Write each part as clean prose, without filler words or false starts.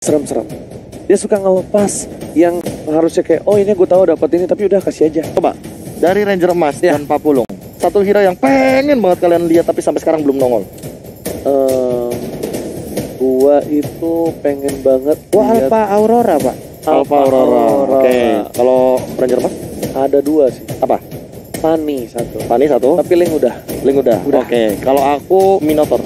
serem-serem. Dia suka ngelepas yang harusnya kayak, oh ini gue tahu dapat ini, tapi udah kasih aja. Coba dari Ranger Emas dan Papulung, satu hero yang pengen banget kalian lihat tapi sampai sekarang belum nongol. Gua itu pengen banget. Alpha Aurora, Pak. Alpha Aurora. Oke. Kalau Ranger Emas ada 2 sih. apa? Fanny satu. Fanny satu. Tapi Link udah. Link udah. Oke. Kalau aku Minotaur.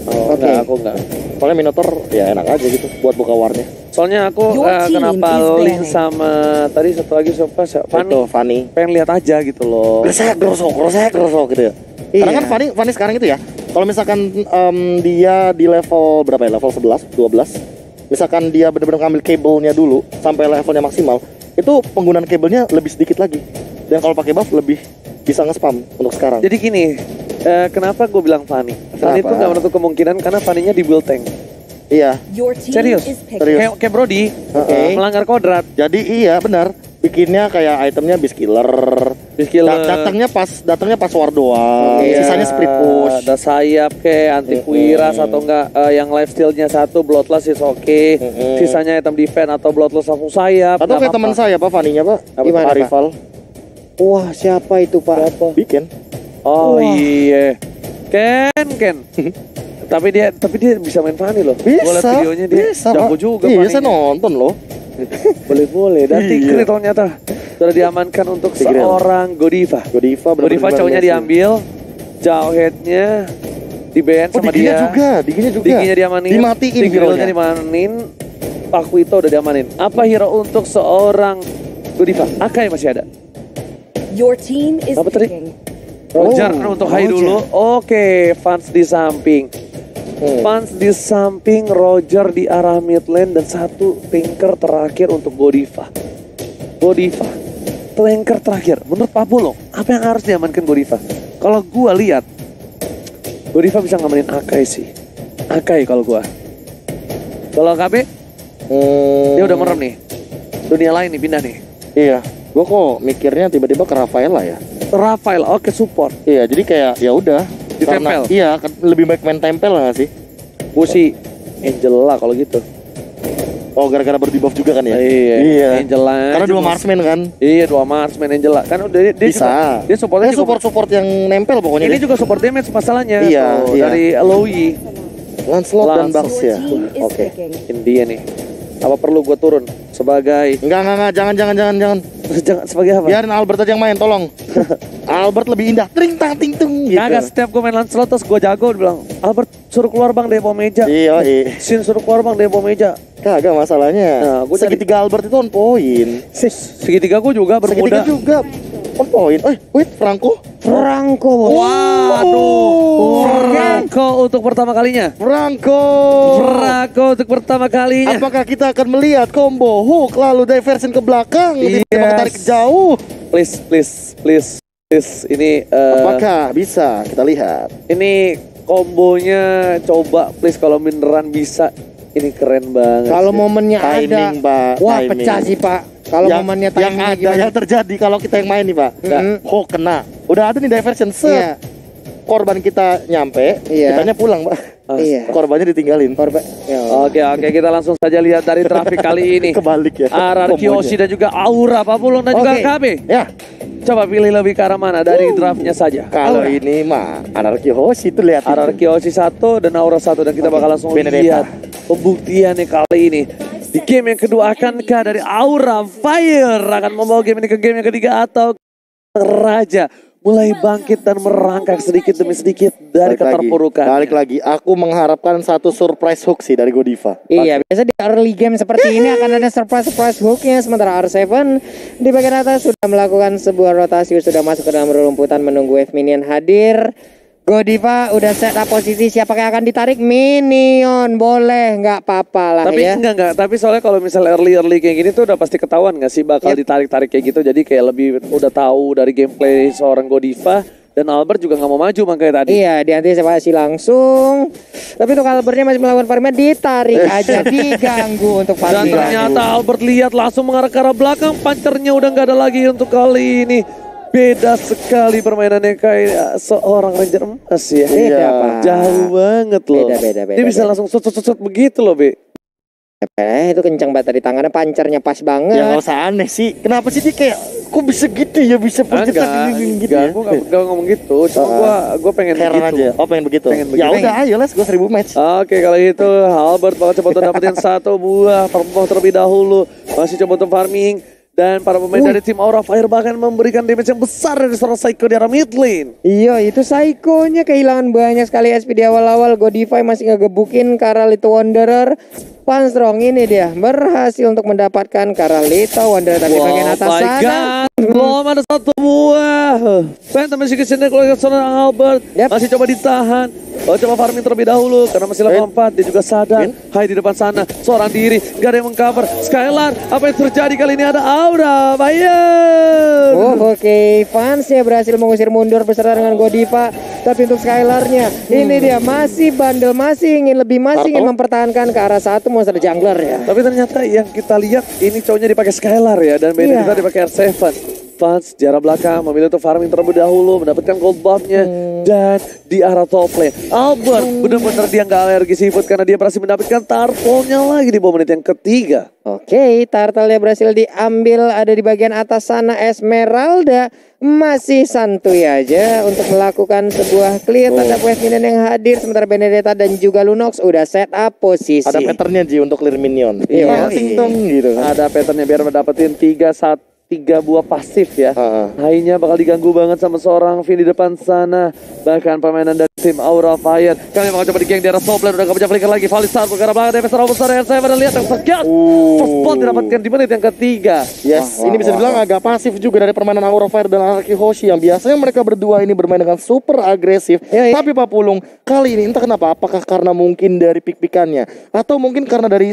Enggak, aku enggak. Soalnya Minotaur ya enak aja gitu buat buka warnya. Soalnya aku kenapa Link sama tadi satu lagi siapa? Fanny. Pengen lihat aja gitu loh. Gresek grosok gitu ya. Karena kan Fanny sekarang itu ya. Kalau misalkan dia di level berapa ya? Level 11, 12. Misalkan dia benar-benar ngambil kabelnya dulu sampai levelnya maksimal, itu penggunaan kabelnya lebih sedikit lagi. Dan kalau pakai buff lebih bisa nge-spam untuk sekarang. Jadi gini, kenapa gue bilang Fanny? Fanny itu nggak menutup kemungkinan karena Fanny-nya di build tank. Iya. Serius? Kayak Brody, melanggar kodrat. Jadi iya benar. Bikinnya kayak itemnya Beast Killer. Datangnya pas war doang. Sisanya split push. Ada sayap kayak anti kuiras atau enggak yang lifesteal-nya 1 bloodless is oke. Sisanya item defense atau bloodless langsung sayap. Atau kayak teman saya Pak Fanny-nya Pak. Gimana, rival. Wah, siapa itu, Pak? Bikin. Oh iya. Ken. Tapi dia bisa main Fanny loh. Gue liat videonya dia jago juga. Iya, saya nonton loh. Boleh. Dan Tigreal ternyata sudah diamankan untuk seorang Godiva. Godiva cowoknya diambil, Jawheadnya di ban sama dia. Diginya juga. Diginya diamanin. Dimatiin Tigrealnya diamanin. Pakuito udah diamanin. Apa hero untuk seorang Godiva? Akai masih ada. Your team is picking. Roger untuk high dulu. Oke, Vance di samping. Vance di samping, Roger di arah mid lane dan satu tanker terakhir untuk Godiva. Tanker terakhir. Menurut Pak Bulong, apa yang harus diamankan Godiva? Kalau gua lihat, Godiva bisa ngamanin Akai sih. Akai kalau gua. Kalau KB, dia udah merem nih. Dunia lain nih, pindah nih. Iya. Gua kok mikirnya tiba-tiba ke Rafaela ya. Rafael, oke support. Iya, jadi kayak ya udah. Ditempel. Iya, lebih baik main tempel lah sih. Gue sih Angela kalau gitu. Oh, gara-gara berdebuff juga kan ya? Iya. Angela. Karena 2 marksman kan? Iya, 2 marksman Angela. Kan udah dia bisa. Dia supportnya support yang nempel pokoknya. Ini juga support damage masalahnya. Iya. Dari Aloy. Lancelot dan Bax ya. Oke. Ini dia nih. Apa perlu gue turun sebagai? Enggak, jangan. Jangan sebagai apa? Biarin Albert aja yang main, tolong. Albert lebih indah. Tring tang ting tung gitu. Kagak, setiap gue main Lancelot terus gue jago, dia bilang, Albert suruh keluar bang depo meja. Iya. Sin suruh keluar bang depo meja. Kagak masalahnya. Nah, segitiga Albert itu on point. Segitiga gue juga bermuda. Segitiga juga on point. Wait, Franco. Waduh. Franco untuk pertama kalinya. Franco untuk pertama kalinya. Apakah kita akan melihat combo hook lalu diversion ke belakang, tarik jauh? Please. Ini apakah bisa kita lihat? Ini kombonya coba please kalau beneran bisa. Ini keren banget. Kalau momennya timing, ada, Pak. Wah pecah sih Pak. Kalau momennya timing yang terjadi kalau kita yang main nih Pak. Hook kena. Udah ada nih diversion. Korban kita nyampe, kitanya pulang Pak. Korbannya ditinggalin. Oke, kita langsung saja lihat dari traffic kali ini. Kebalik ya. Ararki Hoshi dan juga Aura, Pak Pulung dan juga KB. Ya. Coba pilih lebih ke arah mana dari draftnya saja. Kalau ini mah Anarki Hoshi itu lihat. Anarki Hoshi 1 dan Aura 1 dan kita bakal langsung lihat pembuktiannya kali ini. Di game yang kedua akankah dari Aura Fire akan membawa game ini ke game yang ketiga atau Raja mulai bangkit dan merangkak sedikit demi sedikit dari keterpurukan. Balik lagi, aku mengharapkan satu surprise hook sih dari Godiva. Iya, biasa di early game seperti ini akan ada surprise hooknya. Sementara R7 di bagian atas sudah melakukan sebuah rotasi, sudah masuk ke dalam rumputan menunggu wave minion hadir. Godiva udah set up posisi siapa yang akan ditarik minion, boleh nggak apa-apa lah. Tapi ya. Enggak. Tapi soalnya kalau misalnya early kayak gini tuh udah pasti ketahuan nggak sih bakal ditarik-tarik kayak gitu. Jadi kayak lebih udah tahu dari gameplay seorang Godiva. Dan Albert juga nggak mau maju makanya tadi. Iya, diantisipasi langsung. Tapi untuk Albertnya masih melakukan farmnya, ditarik aja, diganggu untuk farming. Dan ternyata Albert lihat langsung mengarah ke arah belakang, pancernya udah nggak ada lagi untuk kali ini. Beda sekali permainannya kayak seorang Ranger Emas ya. Beda, Pak. Jauh banget loh. Beda. Dia bisa langsung sut begitu loh, Be. Itu kencang banget tadi tangannya, pancernya pas banget. Ya nggak usah aneh sih. Kenapa sih dia kayak kok bisa gitu ya, bisa percetan gitu ya? Gue gak ngomong gitu. Cuma gue pengen heran begitu. aja. Oh pengen begitu. Ya udah, ayo let's go 1000 match. Oke, kalau itu Albert bakal coba untuk dapetin satu buah perempuan terlebih dahulu. Masih coba untuk farming. Dan para pemain dari tim Aura Fire bahkan memberikan damage yang besar dari seorang Psycho di arah mid lane. Iya, itu Psycho-nya kehilangan banyak sekali SP di awal-awal. Godify masih ngegebukin Karalito Wanderer. Panstrong ini dia berhasil untuk mendapatkan Karalito Wanderer, tapi bagian atas sana belum ada satu buah. Phantom masih kesini kalau seorang Albert masih coba ditahan. Coba farming terlebih dahulu karena masih level 4. Dia juga sadar. Hai di depan sana seorang diri, gak ada yang mengcover. Skylar, apa yang terjadi kali ini? Ada Aura Fire. Oke, fansnya berhasil mengusir mundur beserta dengan Godiva. Tapi untuk Skylarnya, ini dia masih bandel, masih ingin lebih, masih ingin mempertahankan ke arah satu monster jungler ya. Tapi ternyata yang kita lihat ini cowoknya dipakai Skylar ya, dan Benedetta dipakai R7. Fans di arah belakang memilih untuk farming terlebih dahulu, mendapatkan gold buff-nya. Dan di arah top lane Albert benar-benar dia nggak alergi seafood karena dia berhasil mendapatkan turtle-nya lagi di menit yang ketiga. Oke, turtle-nya berhasil diambil, ada di bagian atas sana. Esmeralda masih santuy aja untuk melakukan sebuah clear terhadap wave minion yang hadir, sementara Benedetta dan juga Lunox udah set up posisi. Ada patternnya Ji untuk clear minion. Iya, gitu. Ada patternnya biar mendapetin 3 buah pasif ya. Hainya bakal diganggu banget sama seorang Vin di depan sana. Bahkan permainan dari tim Aura Fire. Kami bakal coba di geng di arah top lane. Udah gak bisa flicker lagi. Valisar bergerak belakang. Defense terlalu besar. Saya pada lihat yang sekian. First blood didapatkan di menit yang ketiga. Yes, ini bisa dibilang agak pasif juga dari permainan Aura Fire dan Araki Hoshi. Yang biasanya mereka berdua ini bermain dengan super agresif. Tapi Pak Pulung, kali ini entah kenapa. Apakah karena mungkin dari pick-pickannya, atau mungkin karena dari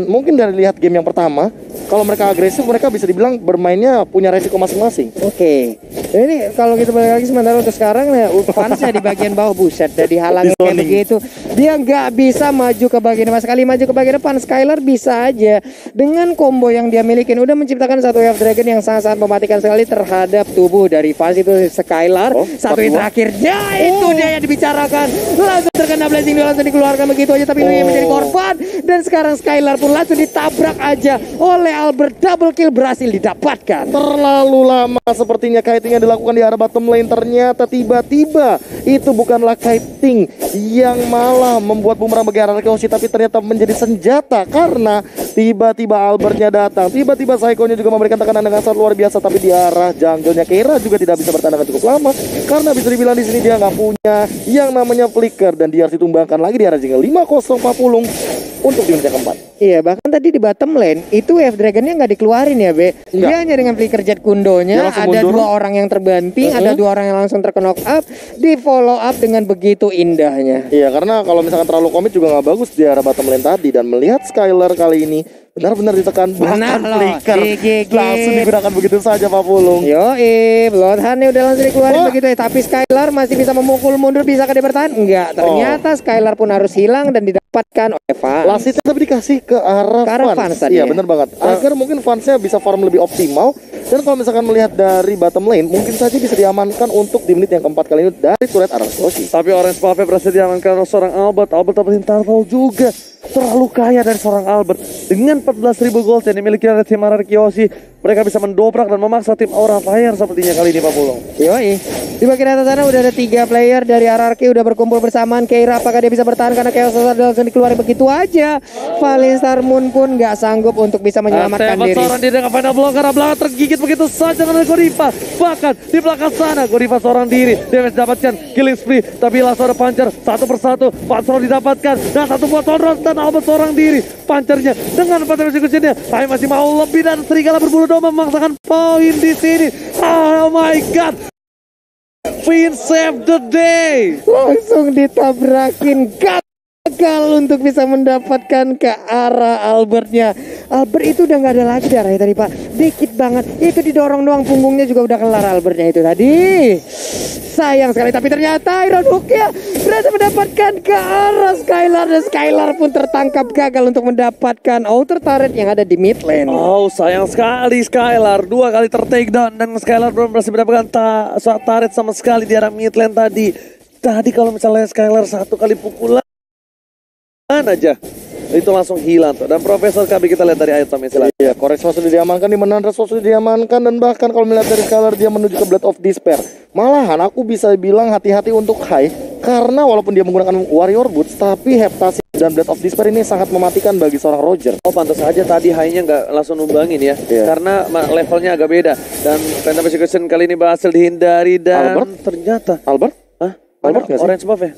mungkin dari lihat game yang pertama. Kalau mereka agresif, mereka bisa dibilang bermainnya punya resiko masing-masing. Oke, ini kalau kita balik lagi sementara untuk sekarang ya, fansnya di bagian bawah, buset, dari halangan kayak begitu. Dia nggak bisa maju ke bagian depan. Sekali maju ke bagian depan, Skylar bisa aja dengan combo yang dia milikin udah menciptakan satu wave dragon yang sangat-sangat mematikan sekali terhadap tubuh dari fans itu Skylar. Satu yang terakhirnya itu dia yang dibicarakan. Langsung terkena blessing, langsung dikeluarkan begitu aja, tapi dia menjadi korban. Dan sekarang Skylar pun langsung ditabrak aja oleh Albert. Double kill berhasil didapatkan. Terlalu lama sepertinya kiting yang dilakukan di arah bottom lane. Ternyata tiba-tiba itu bukanlah kiting yang malah membuat bumerang bagi arah Hoshi, tapi ternyata menjadi senjata karena tiba-tiba Albertnya datang. Tiba-tiba Psycho-nya juga memberikan tekanan dengan sangat luar biasa, tapi di arah jungle-nya Keira juga tidak bisa bertahan dengan cukup lama karena bisa dibilang di sini dia nggak punya yang namanya flicker dan dia harus ditumbangkan lagi di arah jungle. 5-0 Papulung untuk di menit yang keempat. Iya, bahkan tadi di bottom lane itu wave dragonnya nggak dikeluarin ya, Be. Dia hanya dengan flicker jet kundonya, ada mundur. 2 orang yang terbanting, ada 2 orang yang langsung terknock up, di follow up dengan begitu indahnya. Iya, karena kalau misalkan terlalu komit juga nggak bagus di arah bottom lane tadi. Dan melihat Skylar kali ini benar-benar ditekan, bahkan flicker langsung digunakan begitu saja Pak Pulung. Yoi, Bloodhound-nya udah langsung dikeluarin begitu ya. Tapi Skylar masih bisa memukul mundur, bisakah dia bertahan? Enggak, ternyata Skylar pun harus hilang dan didapatkan oleh Fans. Lasitnya tapi dikasih ke arah Fans tadi. Iya, benar banget. Agar mungkin Fansnya bisa farm lebih optimal. Dan kalau misalkan melihat dari bottom lane, mungkin saja bisa diamankan untuk di menit yang keempat kali ini dari turret arah Hoshi. Tapi Orange Puppet berhasil diamankan oleh seorang Albert. Albert dapetin turtle juga. Terlalu kaya dari seorang Albert. Dengan 14.000 gold yang dimiliki oleh tim Araki Hoshi, mereka bisa mendobrak dan memaksa tim Aura Fire sepertinya kali ini Pak Pulung. Yoi. Di bagian atas sana udah ada 3 player dari RRQ udah berkumpul bersamaan. Keira apakah dia bisa bertahan karena Chaos langsung dikeluarin begitu aja. Valistar Moon pun nggak sanggup untuk bisa menyelamatkan diri. Seorang diri dengan final blow karena belakang tergigit begitu saja dengan Godiva. Bahkan di belakang sana Godiva seorang diri. Dia dapatkan killing spree, tapi langsung ada pancer satu persatu. Pancer didapatkan dan satu buat Tonros dan Albert seorang diri. Pancernya dengan empat eksekusinya. Tapi masih mau lebih dan serigala berbulu domba memaksakan poin di sini. Oh my god. Finn save the day. Langsung ditabrakin, gagal untuk bisa mendapatkan ke arah Albertnya. Albert itu udah nggak ada lagi darahnya tadi Pak, dikit banget. Itu didorong doang, punggungnya juga udah kelar Albertnya itu tadi. Sayang sekali, tapi ternyata Iron Hook-nya berhasil mendapatkan ke arah Skylar. Dan Skylar pun tertangkap gagal untuk mendapatkan outer turret yang ada di mid lane. Oh sayang sekali Skylar, 2 kali ter-takedown dan Skylar belum berhasil mendapatkan turret sama sekali di arah mid lane tadi. Tadi kalau misalnya Skylar 1 kali pukulan aja itu langsung hilang tuh. Dan Profesor KB kita lihat dari itemnya silakan. Iya, Koreksma sudah diamankan, di mana Andres sudah diamankan, dan bahkan kalau melihat dari Skylar dia menuju ke Blade of Despair. Malahan aku bisa bilang hati-hati untuk Hai, karena walaupun dia menggunakan Warrior Boots, tapi Heptasis dan Blade of Despair ini sangat mematikan bagi seorang Roger. Oh, pantas saja tadi high-nya nggak langsung numbangin ya, karena levelnya agak beda. Dan Phantom Execution kali ini berhasil dihindari dan ternyata Albert? Albert nggak sih? Orange buff ya?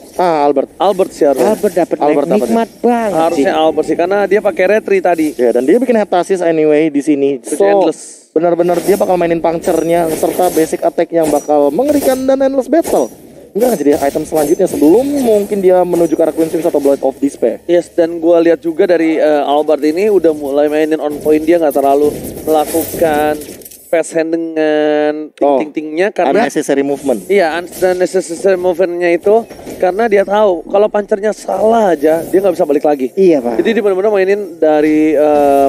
Albert sih harusnya. Albert dapat nikmat banget. Harusnya Albert sih, karena dia pakai retri tadi. Ya, dan dia bikin Heptasis anyway di sini. So, endless. benar-benar dia bakal mainin puncture-nya serta basic attack yang bakal mengerikan dan endless battle. Enggak jadi item selanjutnya sebelum mungkin dia menuju ke arah Queen Sims atau Blade of Despair. Yes, dan gua lihat juga dari Albert ini udah mulai mainin on point, dia nggak terlalu melakukan fast hand dengan ting-ting-tingnya karena unnecessary movement. Iya, unnecessary movementnya itu karena dia tahu kalau pancernya salah aja dia nggak bisa balik lagi. Iya, Pak. Jadi dia benar-benar mainin dari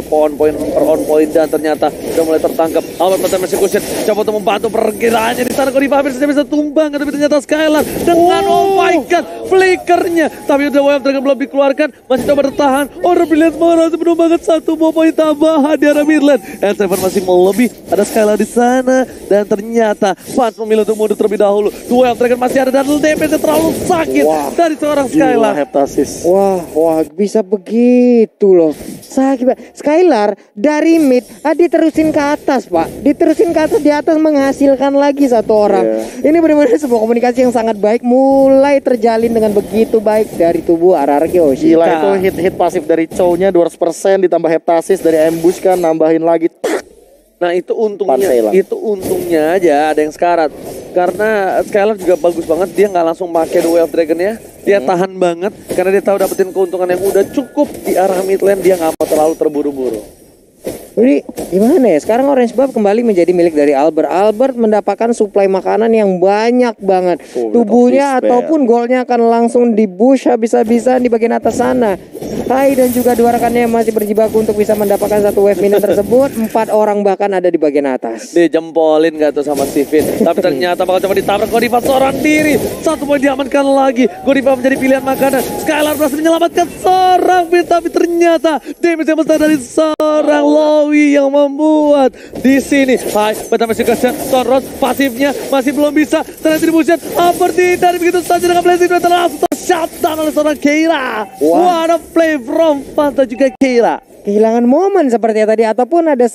on point per on point dan ternyata udah mulai tertangkap. Albert Phantom Execution coba untuk membantu perkiraannya di sana. Godiva hampir saja bisa tumbang, tapi ternyata Skylar dengan oh my god flickernya, tapi udah Wild Dragon belum dikeluarkan, masih coba bertahan. Order Brilliant Mara sebelum banget satu poin tambahan di arah midlane. N7 masih mau lebih, ada Skylar di sana dan ternyata Fans memilih untuk mundur terlebih dahulu. Wild Dragon masih ada dan damage terlalu sakit dari seorang Skylar. Wah, bisa begitu loh. Sakit. Skylar dari mid diterusin ke atas, Pak. Diterusin ke atas, di atas menghasilkan lagi satu orang. Ini benar-benar sebuah komunikasi yang sangat baik mulai terjalin dengan begitu baik dari tubuh RRQ. Gila, itu hit pasif dari Chow-nya 200% ditambah Heptasis dari ambush kan nambahin lagi. Nah itu untungnya aja ada yang sekarat. Karena Skylar juga bagus banget, dia nggak langsung pakai The Way of Dragon-nya. Dia tahan banget karena dia tahu dapetin keuntungan yang udah cukup di arah mid lane, dia nggak mau terlalu terburu-buru. Jadi gimana ya, sekarang Orange Buff kembali menjadi milik dari Albert. Albert mendapatkan suplai makanan yang banyak banget. Tubuhnya ataupun golnya akan langsung di-bush habis-habisan di bagian atas sana. Hai dan juga dua rekannya masih berjibaku untuk bisa mendapatkan satu wave minion tersebut. 4 orang bahkan ada di bagian atas. Dijempolin gak tuh sama Steven. Tapi ternyata bakal coba ditabrak Godiva seorang diri. 1 poin diamankan lagi. Godiva menjadi pilihan makanan. Skylar berhasil menyelamatkan seorang pin, tapi ternyata damage yang besar dari seorang Lowy yang membuat di sini. Hai, Phantom Execution, Sonros pasifnya masih belum bisa. Ternyata dibusian Aperti dari begitu saja dengan blessing langsung tershutdown oleh seorang Keira. What a play from Fanta juga Keira. Kehilangan momen seperti tadi ataupun ada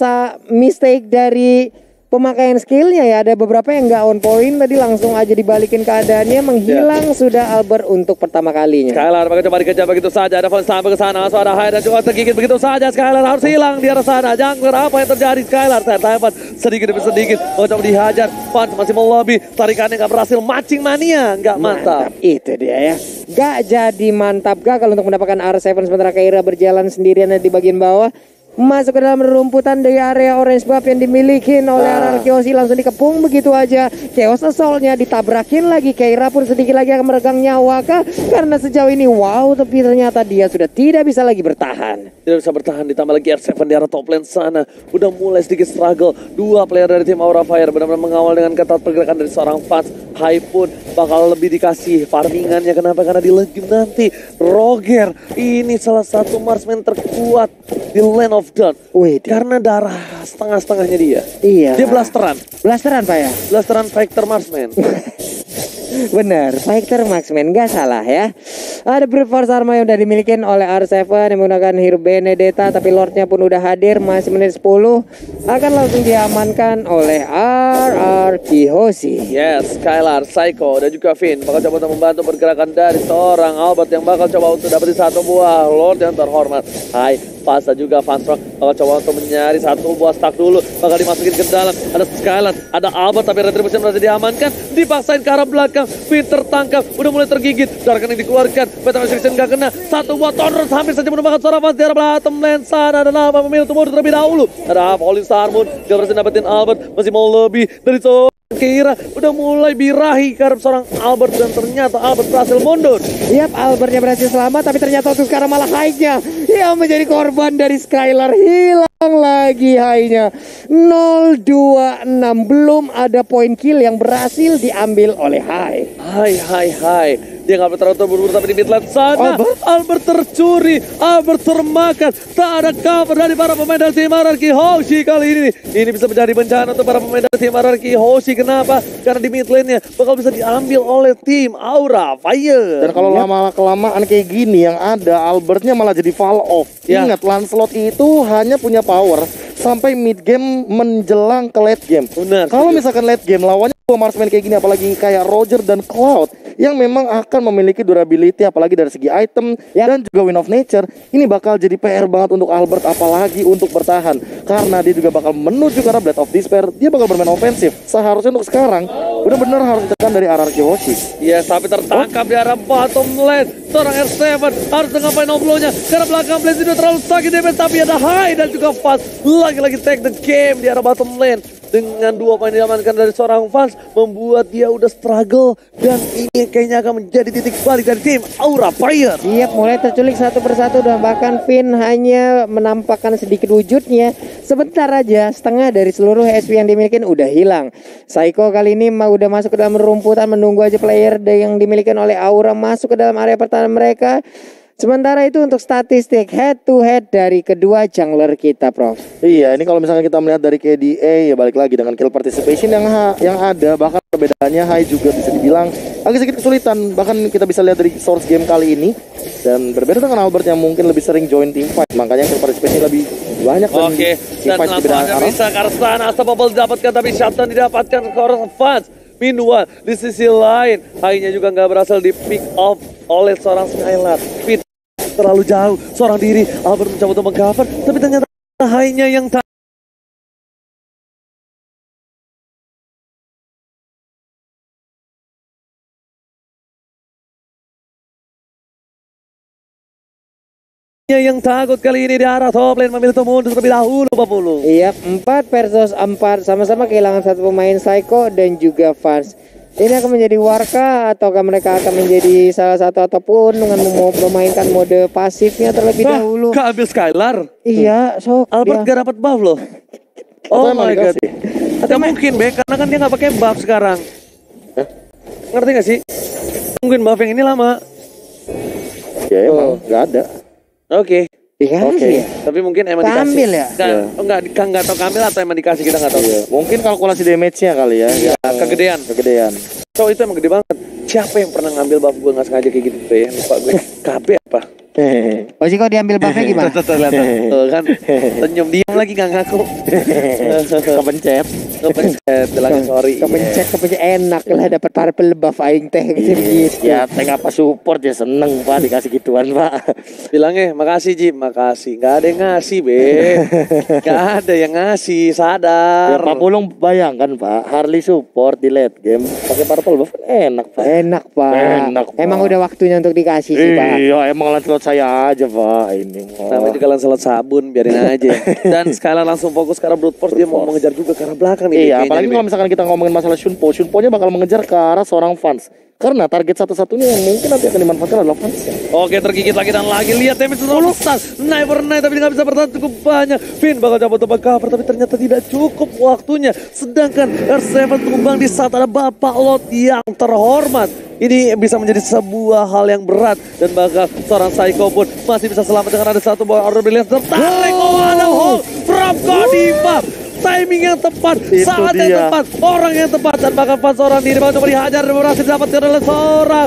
mistake dari pemakaian skillnya ya. Ada beberapa yang nggak on point tadi, langsung aja dibalikin keadaannya, menghilang sudah Albert untuk pertama kalinya. Skylar bakal coba dikejar begitu saja, ada Von sampai ke sana, langsung ada Hai dan juga tergigit begitu saja. Skylar harus hilang di arah sana. Jungler apa yang terjadi? Skylar tempat sedikit demi sedikit mau coba dihajar. Von masih mau lobby, tarikannya nggak berhasil, matching mania nggak mantap. Itu dia ya, nggak jadi mantap gagal untuk mendapatkan R7 sementara Keira berjalan sendirian di bagian bawah. Masuk ke dalam rumputan dari area Orange Buff yang dimiliki oleh RRQ, langsung dikepung begitu aja. Chaos Assault-nya ditabrakin lagi. Keira pun sedikit lagi akan meregang nyawa kah? Karena sejauh ini tapi ternyata dia sudah tidak bisa lagi bertahan. Tidak bisa bertahan, ditambah lagi R7 di arah top lane sana. Udah mulai sedikit struggle. 2 player dari tim Aura Fire benar-benar mengawal dengan ketat pergerakan dari seorang Fans. Hai pun bakal lebih dikasih farmingannya. Kenapa? Karena di lane game nanti Roger ini salah satu marksman terkuat di Land of Dawn. Karena darah setengah-setengahnya dia. Iya. Dia blasteran Pak ya. Blasteran fighter marksman. Benar, fighter marksman, gak salah ya. Ada Brute Force Armor yang udah dimiliki oleh R7 yang menggunakan hero Benedetta, tapi Lordnya pun udah hadir, masih menit 10. Akan langsung diamankan oleh RRQ Hoshi. Yes, Skylar, Psycho dan juga Finn bakal coba untuk membantu pergerakan dari seorang Albert yang bakal coba untuk dapetin satu buah Lord yang terhormat. Hai, Fasa juga Fanstrong bakal coba untuk mencari satu buah stack dulu, bakal dimasukin ke dalam. Ada Skylar, ada Albert, tapi Retribution berhasil diamankan, dipaksain ke arah belakang. Finn tertangkap, udah mulai tergigit. Darahkan yang dikeluarkan, Phantom Execution gak kena. Satu buah Thunderous hampir saja menumbangkan seorang Fans di arah bottom lane sana. Dan apa memilih untuk mundur terlebih dahulu. Ada Holy Star Moon, gak berhasil dapetin Albert, masih mau lebih dari seorang Keira. Udah mulai birahi ke arah seorang Albert dan ternyata Albert berhasil mundur. Yap, Albertnya berhasil selamat, tapi ternyata untuk sekarang malah High-nya yang menjadi korban dari Skylar. Hilang lagi High-nya. 0-2-6, belum ada poin kill yang berhasil diambil oleh High. Hai. Dia nggak terlalu terburu-buru tapi di mid lane sana. Albert tercuri, Albert termakan. Tak ada cover dari para pemain dari tim RRQ Hoshi kali ini. Ini bisa menjadi bencana untuk para pemain dari tim RRQ Hoshi. Kenapa? Karena di mid lane-nya bakal bisa diambil oleh tim Aura Fire. Dan kalau lama-kelamaan kayak gini yang ada Albertnya malah jadi fall off. Ingat Lancelot itu hanya punya power sampai mid game menjelang ke late game. Benar. Kalau misalkan late game lawannya marksman kayak gini, apalagi kayak Roger dan Cloud yang memang akan memiliki durability apalagi dari segi item dan juga win of nature, ini bakal jadi PR banget untuk Albert apalagi untuk bertahan karena dia juga bakal menuju ke arah Blade of Despair. Dia bakal bermain ofensif. Seharusnya untuk sekarang benar-benar harus ditekan dari RRQ Hoshi. Ya, tapi tertangkap di arah bottom lane. Seorang R7 harus ngapain noblonya karena belakang Blaze itu terlalu sakit damage, tapi ada High dan juga Fast lagi-lagi take the game di arah bottom lane. Dengan 2 poin diamankan dari seorang fans membuat dia udah struggle dan ini kayaknya akan menjadi titik balik dari tim Aura Fire. Siap, mulai terculik satu persatu dan bahkan Finn hanya menampakkan sedikit wujudnya. Sebentar aja setengah dari seluruh SP yang dimiliki udah hilang. Psycho kali ini udah masuk ke dalam rumputan menunggu aja player yang dimiliki oleh Aura masuk ke dalam area pertahanan mereka. Sementara itu untuk statistik head to head dari kedua jungler kita, Prof. Iya, ini kalau misalkan kita melihat dari KDA ya balik lagi dengan kill participation yang ada, bahkan perbedaannya High juga bisa dibilang agak sedikit kesulitan. Bahkan kita bisa lihat dari source game kali ini dan berbeda dengan Albert yang mungkin lebih sering join team fight, makanya kill participation lebih banyak. Oke, dan langsung bisa Karsana Astapopol didapatkan tapi Shatan didapatkan ke orang fans. Meanwhile, di sisi lain, High-nya juga nggak berhasil di pick off oleh seorang Skylar. Terlalu jauh, seorang diri. Albert mencoba untuk meng-cover, tapi ternyata High-nya yang takut kali ini di arah top lane memilih untuk mundur terlebih dahulu, Pak Pulu. Iya, 4 versus 4 sama-sama kehilangan satu pemain Psycho dan juga Fans. Ini akan menjadi Warka ataukah mereka akan menjadi salah satu ataupun dengan memainkan mode pasifnya terlebih dahulu. Gak ambil Skylar. Iya, sok Albert gak dapat buff loh. Oh my god. Atau mungkin Be, karena kan dia gak pakai buff sekarang. Ngerti gak sih? Mungkin buff yang ini lama. Ya emang gak ada. Oke. Oke. Tapi mungkin emang Kambil dikasih. ya? Enggak tahu Kambil atau emang dikasih, kita enggak tahu. Mungkin kalkulasi damage-nya kali ya. Ya, kegedean. So itu emang gede banget. Siapa yang pernah ngambil buff gue nggak sengaja kayak gitu tuh ya? Lupa gue. KB apa? Oh sih, kok diambil buffnya gimana? Tuh kan, senyum diam lagi nggak ngaku. Kepencet, bilangin sorry. Kepencet enak lah dapat purple buff aing teh gitu. Ya teh apa support ya seneng Pak dikasih gituan Pak. Bilangnya makasih Jim, makasih. Nggak ada yang ngasih Be. Nggak ada yang ngasih, sadar. Ya Pak Pulung bayangkan Pak, Harley support di late game pakai purple buff enak Pak. Enak Pak. Emang udah waktunya untuk dikasih sih Pak. Iya emang Lancelot saya aja Pak ini. Namanya juga Lancelot sabun, biarin aja. Dan sekarang langsung fokus ke arah brute force, dia mau mengejar juga ke arah belakang nih. Iya, apalagi kalau misalkan kita ngomongin masalah Shunpo-nya bakal mengejar ke arah seorang fans. Karena target satu-satunya yang mungkin nanti akan dimanfaatkan adalah fans. Oke, tergigit lagi dan lagi. Lihat damage sudah lepas. Naik tapi nggak bisa bertahan cukup banyak. Finn bakal coba cover tapi ternyata tidak cukup waktunya. Sedangkan R7 tumbang di saat ada Bapak Lot yang terhormat. Ini bisa menjadi sebuah hal yang berat dan bakal seorang Psycho pun masih bisa selamat dengan ada satu buah order brilliant tertarik. Oh, ada hold from Godiva. Timing yang tepat, saat yang tepat, orang yang tepat, dan bahkan pas seorang diri bakal coba dihajar dan berhasil didapatkan oleh seorang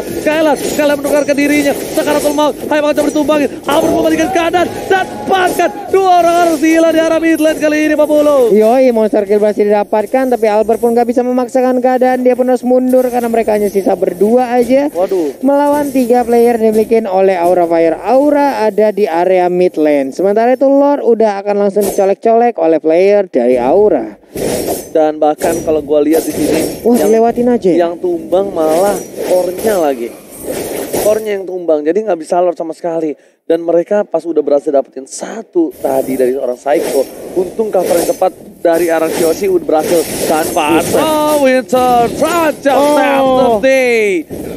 Skylar menukarkan dirinya. Sekarang Tulmau, Hai bakal coba ditumbangin, Albert membalikan keadaan dan bahkan 2 orang harus hilang di arah mid lane kali ini Pak Pulu. Yoi, monster kill berhasil didapatkan, tapi Albert pun gak bisa memaksakan keadaan, dia pun harus mundur karena mereka hanya sisa berdua aja. Waduh. Melawan 3 player dimiliki oleh Aura Fire. Aura ada di area mid lane, sementara itu Lord udah akan langsung dicolek-colek oleh player dari Aura. Dan bahkan kalau gua lihat di sini, wah dilewatin aja. Yang tumbang malah core-nya lagi. Core-nya yang tumbang, jadi nggak bisa Lord sama sekali. Dan mereka pas udah berhasil dapetin satu tadi dari seorang Psycho, untung cover yang tepat dari arah Kyoshi udah berhasil tanpa Winter Trajan save the day.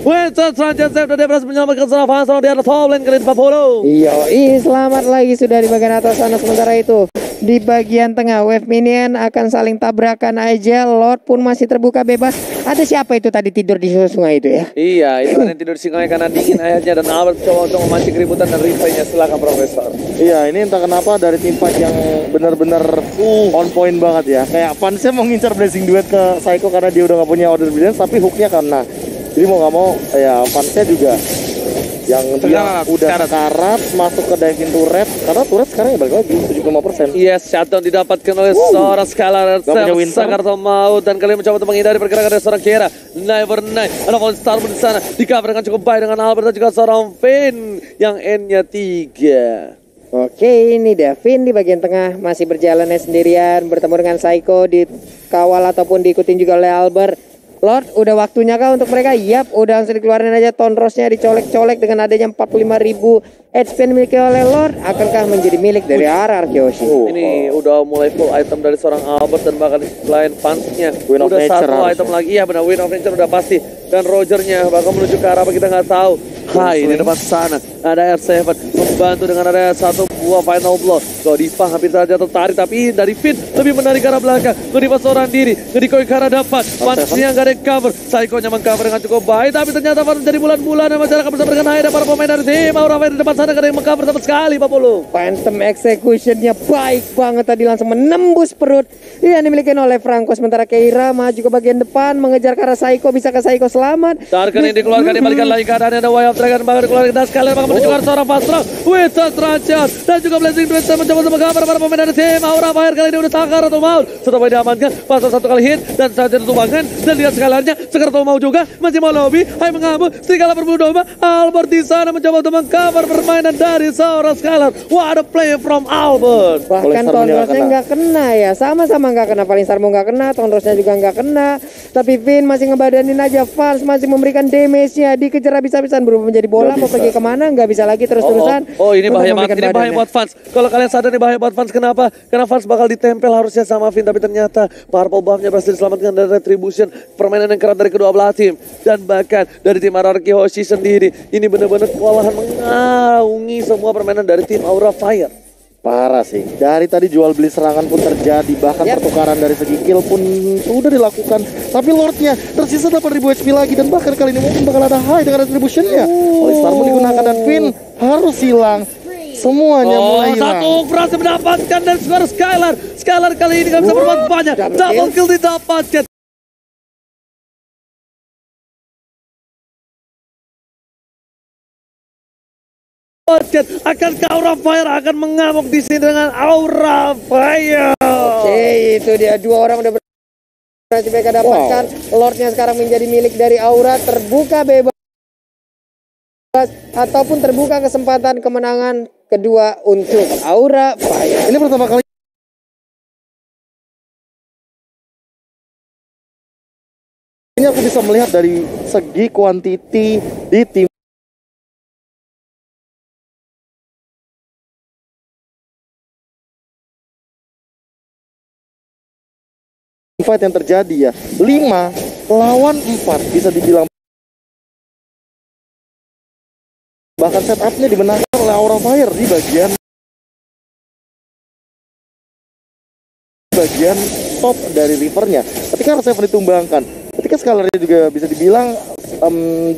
Winter Trajan save the day berhasil menyelamatkan seorang fans di arah top lane kali ini Pak Polo. Iya, selamat lagi sudah di bagian atas sana. Sementara itu di bagian tengah. Wave minion akan saling tabrakan aja. Lord pun masih terbuka bebas. Ada siapa itu tadi tidur di sungai itu ya? Iya, itu kan yang tidur di sungai karena dingin airnya. Dan Albert coba untuk memancing keributan dan replaynya. Silakan Profesor. Iya, ini entah kenapa dari tim fight yang benar-benar on point banget ya. Kayak fansnya mau ngincar Blazing Duet ke Psycho karena dia udah gak punya Order Brilliance, tapi hooknya kena. Jadi mau gak mau ya fansnya juga yang dia udah sekarat masuk ke diving turret, karena turret sekarang ya balik lagi 75%. Yes, shutdown didapatkan oleh seorang Scalar Sakarto Maut, dan kalian mencoba untuk menghindari pergerakan dari seorang Kira. Never Night, ada Fallen Star pun di sana, di cover dengan cukup baik dengan Albert dan juga seorang Finn yang N-nya 3. Oke, ini Davin di bagian tengah masih berjalan sendirian, bertemu dengan Psycho, dikawal ataupun diikutin juga oleh Albert. Lord, udah waktunya kah untuk mereka? Yap, udah langsung dikeluarin aja Tonrosnya, dicolek-colek dengan adanya 45.000 HP yang dimiliki oleh Lord. Akankah menjadi milik dari RRQ Yoshi? Ini udah mulai full item dari seorang Albert, dan bahkan selain fansnya Win of udah Nature satu harusnya. item lagi. Ya benar, Win of Nature udah pasti. Dan Rogernya bakal menuju ke arah apa kita nggak tahu. Hai, di depan sana ada R7 membantu dengan ada satu buah final blow. Godiva hampir saja tertarik, tapi dari Finn lebih menarik ke arah belakang. Godiva seorang diri, Ngedikoi ke arah dapat. Fansnya nggak ada yang cover. Psycho-nya meng-cover dengan cukup baik, tapi ternyata Fans menjadi bulan-bulan dan masyarakat bersama dengan ada para pemain dari tim Aura Fire di depan sana, nggak ada yang meng-cover sama sekali, Pak Polo. Phantom Execution-nya baik banget tadi, langsung menembus perut. Iya, dimiliki oleh Franco. Sementara Keira maju ke bagian depan mengejar ke arah Psycho. Bisa ke Psycho selamat? Tarkan ini dikeluarkan, dibalikan lagi keadaannya. Ada Way of Dragon bakal dikeluarkan dan sekalian bakal menuju ke arah seorang Fast Track. Wita Tranchant dan juga Blazing Duet mencoba untuk mengcover para pemain dari tim Aura Fire. Kali ini udah Sakar atau Maut. Setelah diamankan, pasal satu kali hit dan saja ditumbangkan. Dan lihat sekaliannya, Sakar atau Maut juga masih mau lobby. Hai mengamuk, serigala berbulu domba. Albert di sana mencoba untuk mengcover permainan dari seorang Scalar. What a play from Albert. Bahkan Tonrosnya nggak kena ya, sama-sama nggak kena. Paling Sarmo nggak kena, Tonrosnya juga nggak kena. Tapi Finn masih ngebadanin aja. Fans masih memberikan damage-nya, dikejar habis-habisan, berubah menjadi bola. Mau pergi kemana nggak bisa lagi, terus-terusan. Oh, ini bahaya banget, ini bahaya buat fans. Kalau kalian sadar ini bahaya buat fans, kenapa? Karena fans bakal ditempel harusnya sama Finn, tapi ternyata Purple Buff-nya berhasil diselamatkan dari Retribution. Permainan yang keras dari kedua belah tim, dan bahkan dari tim RRQ Hoshi sendiri. Ini benar-benar kewalahan mengaungi semua permainan dari tim Aura Fire. Parah sih. Dari tadi jual beli serangan pun terjadi, bahkan pertukaran dari segi kill pun sudah dilakukan. Tapi Lordnya tersisa 8.000 HP lagi, dan bahkan kali ini mungkin bakal ada high dengan retributionnya. Oleh Star pun digunakan dan Finn harus hilang. Semuanya mulai hilang. Satu berhasil mendapatkan dan skor Skylar. Skylar kali ini gak bisa berbuat banyak. Double kill didapatkan. Akankah Aura Fire akan mengamuk di sini dengan Aura Fire? Oke, itu dia, dua orang udah berhasil mereka dapatkan. Lordnya sekarang menjadi milik dari Aura, terbuka bebas ataupun terbuka kesempatan kemenangan kedua untuk Aura Fire. Ini pertama kali ini aku bisa melihat dari segi kuantiti di tim fight yang terjadi ya. 5 lawan 4 bisa dibilang, bahkan setupnya dimenangkan oleh Aura Fire di bagian top dari rivernya. Ketika R7 ditumbangkan, ketika Scalarnya juga bisa dibilang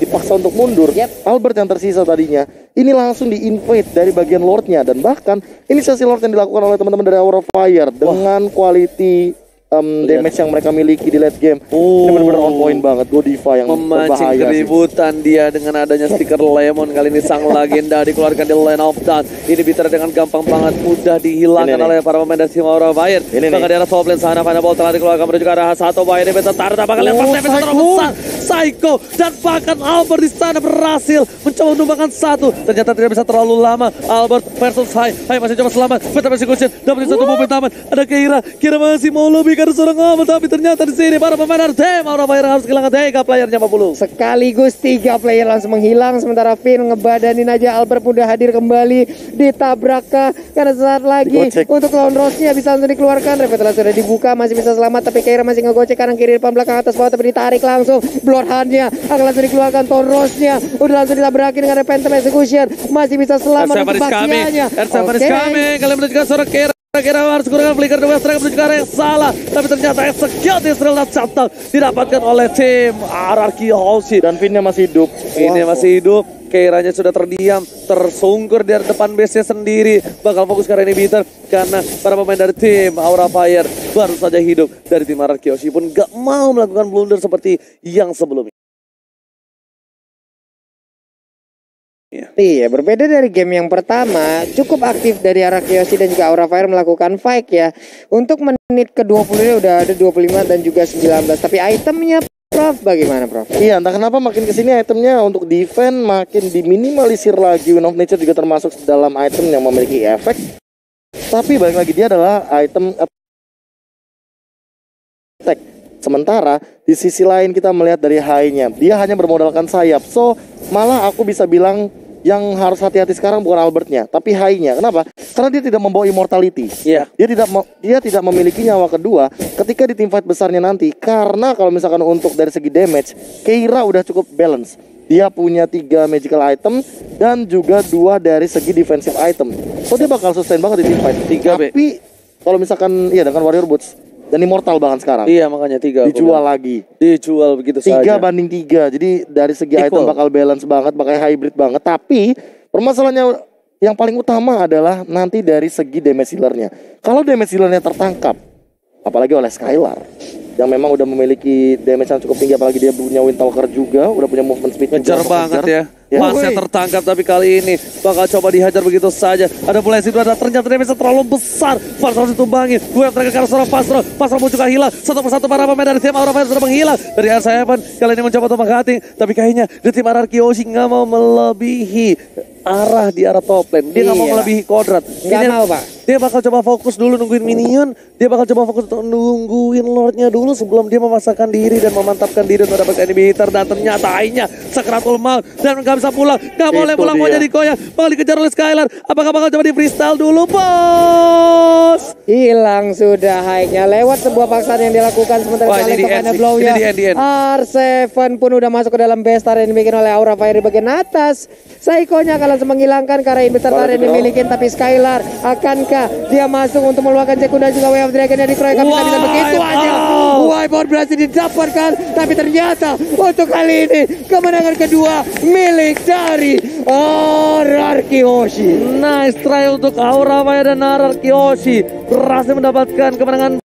dipaksa untuk mundur. Albert yang tersisa tadinya ini langsung di-invade dari bagian Lordnya, dan bahkan inisiasi Lord yang dilakukan oleh teman-teman dari Aura Fire dengan quality damage yang mereka miliki di late game. Ini benar-benar on point banget. Godiva yang memancing berbahaya keributan sih. Dia dengan adanya stiker Lemon. Kali ini sang legenda dikeluarkan di line of dance. Ini Bitter dengan gampang banget mudah dihilangkan oleh para pemain dari Aura Fire. Bahkan di arah top lane sana Final Ball telah dikeluarkan menuju ke arah satu bahaya. Ini Better Tarta bakal lempar terlalu besar. Psycho dan bahkan Albert di sana berhasil mencoba menumbangkan satu. Ternyata tidak bisa terlalu lama. Albert versus Hai. Hai masih coba selamat. Better Execution dapat satu momen taman. Ada Kira masih mau lebih karena seorang Albert, tapi ternyata di sini para pemain tim Aura Fire harus kehilangan 3 playernya 40. Sekaligus 3 player langsung menghilang, sementara Finn ngebadanin aja. Albert udah hadir kembali, ditabrak karena saat lagi untuk lawan Rose-nya bisa langsung dikeluarkan. Revetal sudah dibuka, masih bisa selamat, tapi Keira masih ngegocek kanan kiri depan belakang atas bawah, tapi ditarik langsung. Bloodhound-nya akan langsung dikeluarkan. Ton Rose-nya udah langsung ditabrakin dengan Phantom Execution, masih bisa selamat untuk bagiannya. Kalian menuju ke seorang Keira. Kira harus gunakan flicker the West Dragon menuju ke arah yang salah. Tapi ternyata execute Israel dan Chantal didapatkan oleh tim RRQ Hoshi. Dan Vinnya masih hidup. Ini masih hidup. Keiranya sudah terdiam, tersungkur di depan base-nya sendiri. Bakal fokus ke arah inhibitor karena para pemain dari tim Aura Fire baru saja hidup dari tim RRQ Hoshi pun gak mau melakukan blunder seperti yang sebelumnya. Iya, berbeda dari game yang pertama, cukup aktif dari arah Kiyoshi dan juga Aura Fire melakukan fight ya. Untuk menit ke-20 ini udah ada 25 dan juga 19. Tapi itemnya Prof, bagaimana Prof? Iya, entah kenapa makin kesini itemnya untuk defense makin diminimalisir lagi. Wind of Nature juga termasuk dalam item yang memiliki efek. Tapi balik lagi dia adalah item attack. Sementara di sisi lain kita melihat dari high-nya, dia hanya bermodalkan sayap. So malah aku bisa bilang yang harus hati-hati sekarang bukan Albertnya, tapi high-nya. Kenapa? Karena dia tidak membawa immortality. Iya. Dia tidak memiliki nyawa kedua ketika di team fight besarnya nanti. Karena kalau misalkan untuk dari segi damage, Keira udah cukup balance. Dia punya 3 magical item dan juga 2 dari segi defensive item. So dia bakal sustain banget di team fight. 3 Tapi kalau misalkan iya dengan Warrior Boots dan immortal bahkan sekarang. Iya, makanya 3 dijual lagi. Dijual begitu 3 saja. 3 banding 3. Jadi dari segi Equal. item bakal balance banget, bakal hybrid banget. Tapi permasalahannya yang paling utama adalah nanti dari segi damage healer-nya. Kalau damage healer-nya tertangkap, apalagi oleh Skylar yang memang udah memiliki damage yang cukup tinggi, apalagi dia punya Windtalker juga, udah punya movement speed Ngejar juga, banget ya. Ya. Masnya tertangkap tapi kali ini bakal coba dihajar begitu saja. Ada mulai situ, ada ternyata damage terlalu besar. Fars harus ditumbangi. Gue terakhir karena seorang Pasro. Pasro pun juga hilang. Satu persatu para pemain dari tim Aura Fire sudah menghilang. Dari R7 kali ini mencoba untuk menghating. Tapi kayaknya di tim RRQ Hoshi nggak mau melebihi arah di arah top lane. Dia nggak mau Iya. melebihi kodrat. Nggak Ini- mau, Pak. Dia bakal coba fokus dulu nungguin minion. Dia bakal coba fokus untuk nungguin lordnya dulu sebelum dia memasakkan diri dan memantapkan diri untuk mendapatkan inhibitor. Dan ternyata akhirnya Sakratul Maut dan nggak bisa pulang. Nggak boleh Itu pulang, mau dia. jadi koyak. Bakal dikejar oleh Skylar. Apakah bakal coba di freestyle dulu, bos? Hilang sudah high-nya lewat sebuah paksaan yang dilakukan sementara Wah, ini kali di ke end final sih. blow Ini ya. di end. R7 pun udah masuk ke dalam base yang dibikin oleh Aura Fire di bagian atas. Saikonya akan langsung menghilangkan karena inhibitor yang dimiliki, tapi Skylar akankah dia masuk untuk meluangkan Jeku dan juga Way of Dragon yang dikeroyok, bisa begitu aja. Wipeout berhasil didapatkan, tapi ternyata untuk kali ini kemenangan kedua milik dari RRQ Hoshi. Nice try untuk Aura Fire dan RRQ Hoshi. Berhasil mendapatkan kemenangan